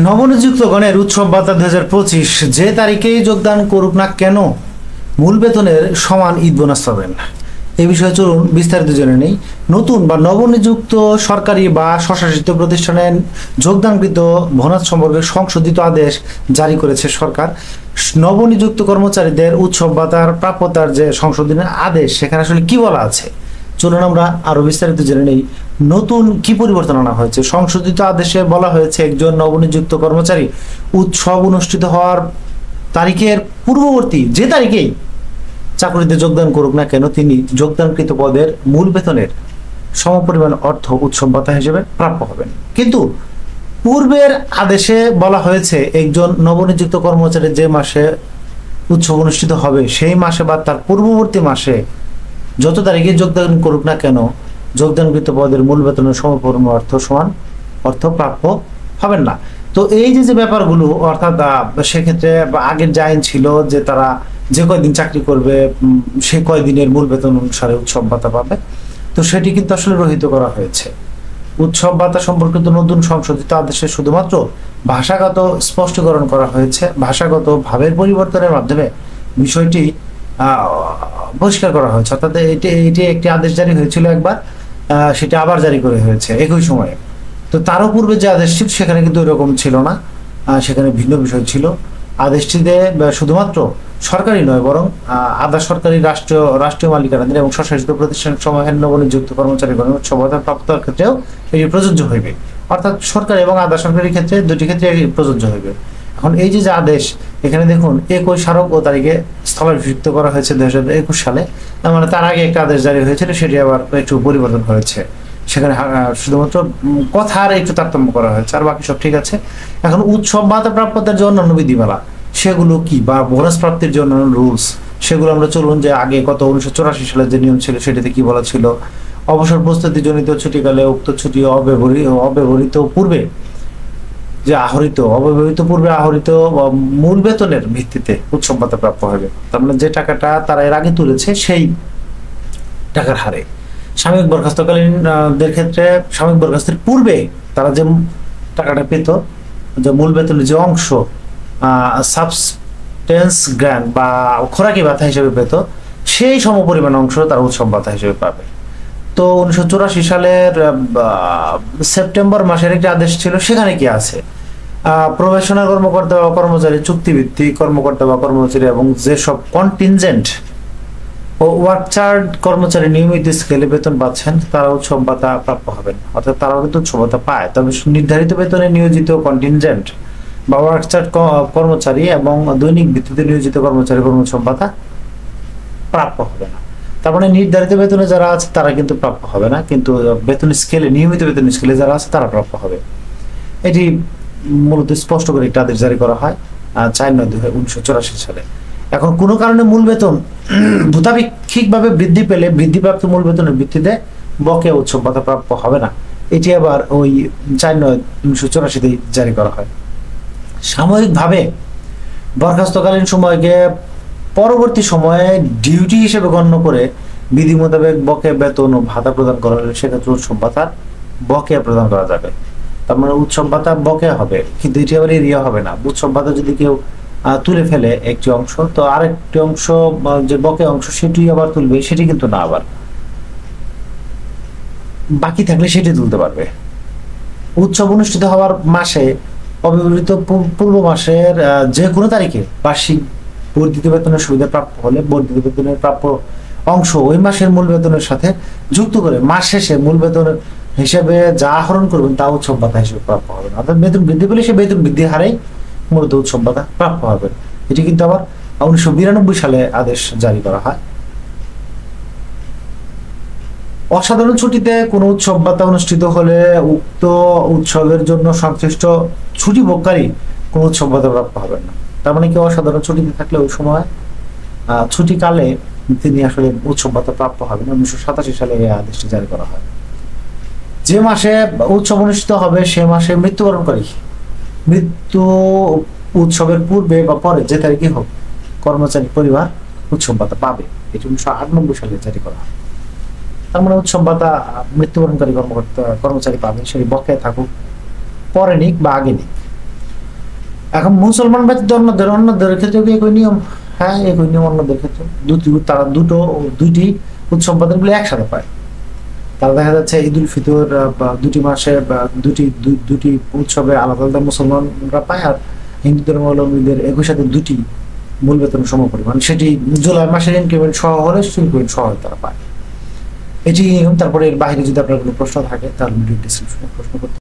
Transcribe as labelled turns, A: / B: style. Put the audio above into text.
A: নবনিযুক্তগণের উৎসব ভাতা 2025 যে তারিখেই যোগদান করুক না কেন মূল বেতনের সমান ঈদ বোনাস পাবেন। এই বিষয়ে চলুন বিস্তারিত জেনে নেই। নতুন বা নবনিযুক্ত সরকারি বা স্বশাসিত প্রতিষ্ঠানে যোগদানকৃত বোনাস সম্পর্কে সংশোধিত আদেশ জারি করেছে সরকার। নবনিযুক্ত কর্মচারীদের উৎসব ভাতার প্রাপ্যতার যে সংশোধনের আদেশ, সেখানে আসলে কি বলা আছে চলুন আমরা আরো বিস্তারিত জেনে নেই। নতুন কি পরিবর্তন আনা হয়েছে? সংশোধিত আদেশে বলা হয়েছে একজন নবনিযুক্ত কর্মচারী উৎসব অনুষ্ঠিত হওয়ার তারিখের পূর্ববর্তী যে তারিখেই চাকরিতে যোগদান করুক না কেন তিনি যোগদানকৃত পদের মূল বেতনের সমপরিমাণ অর্থ উৎসব ভাতা হিসেবে প্রাপ্য হবেন। কিন্তু পূর্বের আদেশে বলা হয়েছে একজন নবনিযুক্ত কর্মচারী যে মাসে উৎসব অনুষ্ঠিত হবে সেই মাসে বা তার পূর্ববর্তী মাসে যত তারিখে যোগদান করুক না কেন যোগদানকৃত পদের মূল বেতনের সমপরিমাণ অর্থ প্রাপ্য হবেন না। তো এই যে ব্যাপারগুলো, অর্থাৎ সেক্ষেত্রে আগের যে আইন ছিল যে তারা যে কয়দিন চাকরি করবে সে কয়দিনের মূল বেতন অনুসারে উৎসব ভাতা পাবে, তো সেটি কিন্তু আসলে রহিত করা হয়েছে। উৎসব ভাতা সম্পর্কিত নতুন সংশোধিত আদেশে শুধুমাত্র ভাষাগত স্পষ্টীকরণ করা হয়েছে। ভাষাগত ভাবের পরিবর্তনের মাধ্যমে বিষয়টি পরিষ্কার করা হয়েছে। অর্থাৎ এটি একটি আদেশ জারি হয়েছিল একবার, সেটা আবার জারি করে হয়েছে একই সময়ে। তো তারও পূর্বে যে আদেশ ছিল সেখানে কিন্তু এরকম ছিল না, সেখানে ভিন্ন বিষয় ছিল। আদেশটিতে শুধুমাত্র সরকারি নয় বরং আধা সরকারি রাষ্ট্রীয় মালিকানাধীন এবং স্বশাসিত প্রতিষ্ঠান সমূহের নবনিযুক্ত কর্মচারীগণ উৎসব ভাতা প্রাপ্তর ক্ষেত্রেও এটি প্রযোজ্য হইবে। অর্থাৎ সরকারি এবং আধা সরকারি ক্ষেত্রে দুটি ক্ষেত্রে প্রযোজ্য হইবে। এখন এই যে আদেশ, এখানে দেখুন 21 স্মারক ও তারিখে স্থলাভিষিক্ত করা হয়েছে 2021 সালে, মানে তার আগে একটা আদেশ জারি হয়েছিল, সেটি আবার একটু পরিবর্তন হয়েছে। সেখানে শুধুমাত্র কথার একটু তারতম্য করা হয়েছে, আর বাকি সব ঠিক আছে। এখন উৎসব ভাতা প্রাপ্যতার যে অন্যান্য বিধিমালা সেগুলো কি, বা বোনাস প্রাপ্তির যে অন্যান্য রুলস সেগুলো আমরা চলুন যে আগে কত 1984 সালে যে নিয়ম ছিল সেটিতে কি বলা ছিল। অবসর প্রস্তুতি জনিত ছুটিকালে উক্ত ছুটি অব্যবহৃত পূর্বে আহরিত মূল বেতনের ভিত্তিতে উৎসব ভাতা প্রাপ্য হবে। তার মানে যে টাকাটা তারা এর আগে তুলেছে সেই টাকার হারে। সাময়িক বরখাস্তকালীনদের ক্ষেত্রে সাময়িক বরখাস্তের পূর্বে তারা যে টাকাটা পেত, যে মূল বেতনের যে অংশ সাবস্টেন্স গ্র্যান্ট বা খোরাকি ভাতা হিসেবে পেত, সেই সমপরিমাণ অংশ তারা উৎসব ভাতা হিসেবে পাবে। তো 1984 সালের সেপ্টেম্বর মাসের একটি আদেশ ছিল, সেখানে কি আছে? প্রবেশনাল কর্মকর্তা বা কর্মচারী, চুক্তিভিত্তিক কর্মকর্তা বা কর্মচারী এবং যেসব কন্টিনজেন্ট ও ওয়ার্কচার্ড কর্মচারী নিয়মিত স্কেলে বেতন পাচ্ছেন তারা উৎসব ভাতা প্রাপ্য হবেন। অর্থাৎ তারাও কিন্তু উৎসব ভাতা পায়, তবে নির্ধারিত বেতনে নিয়োজিত কন্টিনজেন্ট বা ওয়ার্কচার্ড কর্মচারী এবং দৈনিক ভিত্তিতে নিয়োজিত কর্মচারী কোনো উৎসব ভাতা প্রাপ্য হবে না। তার মানে নির্ধারিত বেতনে যারা আছে তারা কিন্তু প্রাপ্য হবে না, কিন্তু বেতন স্কেলে নিয়মিত বেতন স্কেলে যারা আছে তারা প্রাপ্য হবে। এটি মূলত স্পষ্ট করে একটা আদেশ জারি করা হয় 4/9/1984 সালে। এখন কোনো কারণে মূল বেতন ভূতাপেক্ষিকভাবে বৃদ্ধি পেলে বৃদ্ধিপ্রাপ্ত মূল বেতনের ভিত্তিতে বকেয়া উৎসব ভাতা প্রাপ্য হবে না। এটি আবার ওই 4/9/1984 জারি করা হয়। সাময়িকভাবে বরখাস্তকালীন সময়কে পরবর্তী সময়ে ডিউটি হিসেবে গণ্য করে বিধি মোতাবেক বকেয়া বেতন ও ভাতা প্রদান করা হলে সেক্ষেত্রে উৎসব ভাতার বকেয়া প্রদান করা যাবে। তার মানে উৎসব ভাতা বকেয়া হবে, কিন্তু এটি আবার এরিয়া হবে না। উৎসব ভাতা যদি কেউ তুলে ফেলে একটি অংশ, তো আরেকটি অংশ যে বকেয়া অংশ সেটি আবার তুলবে, সেটি কিন্তু না, আবার বাকি থাকলে সেটি তুলতে পারবে। উৎসব অনুষ্ঠিত হওয়ার মাসে অব্যবহৃত পূর্ব মাসের যে কোনো তারিখে বার্ষিক বর্ধিত বেতনের সুবিধা প্রাপ্য হলে বর্ধিত বেতনের প্রাপ্য অংশ ওই মাসের মূল বেতনের সাথে যুক্ত করে মাস শেষে মূল বেতনের হিসেবে যা আহরণ করবেন তা উৎসব ভাতা হিসেবে প্রাপ্য হবে। অর্থাৎ বেতন বৃদ্ধি পেলে সে বেতন বৃদ্ধির হারেই মূলত উৎসব ভাতা প্রাপ্য হবে। এটি কিন্তু আবার 1992 সালে আদেশ জারি করা হয়। অসাধারণ ছুটিতে কোনো উৎসব ভাতা অনুষ্ঠিত হলে উক্ত উৎসবের জন্য সংশ্লিষ্ট ছুটি ভোগকারী কোনো উৎসব ভাতা প্রাপ্য হবেন না। তার মানে কেউ অসাধারণ ছুটিতে থাকলে ওই সময় ছুটিকালে তিনি আসলে উৎসব ভাতা প্রাপ্য হবেন। 1987 সালে এই আদেশটি জারি করা হয়। যে মাসে উৎসব অনুষ্ঠিত হবে সে মাসে মৃত্যুবরণকারী মৃত্যু উৎসবের পূর্বে বা পরে যে তারিখে হোক কর্মচারী পরিবার উৎসব ভাতা পাবে। এটি 1998 সালে জারি করা হয়। তার মানে উৎসব ভাতা মৃত্যুবরণকারী কর্মচারী পাবে, সেটি বকেয়া থাকুক, পরে নিক বা আগে নিক। এখন মুসলমান ব্যতীত অন্যদের ক্ষেত্রে কি একই নিয়ম? হ্যাঁ, একই নিয়ম অন্যদের ক্ষেত্রে। তারা দুইটি উৎসব গুলো একসাথে পায়। তারা দেখা যাচ্ছে ঈদ উল ফিতর বা দুটি মাসে বা দুটি উৎসবে আলাদা আলাদা মুসলমানরা পায়, আর হিন্দু ধর্মাবলম্বীদের একই সাথে দুটি মূল বেতন সমপরিমাণ, সেটি জুলাই মাসের ইনক্রিমেন্ট সহ হলে ইনক্রিমেন্ট সহ তারা পায়। এটি নিয়ম। তারপরে এর বাইরে যদি আপনার কোনো প্রশ্ন থাকে তাহলে ভিডিও ডেসক্রিপশনে প্রশ্ন করতে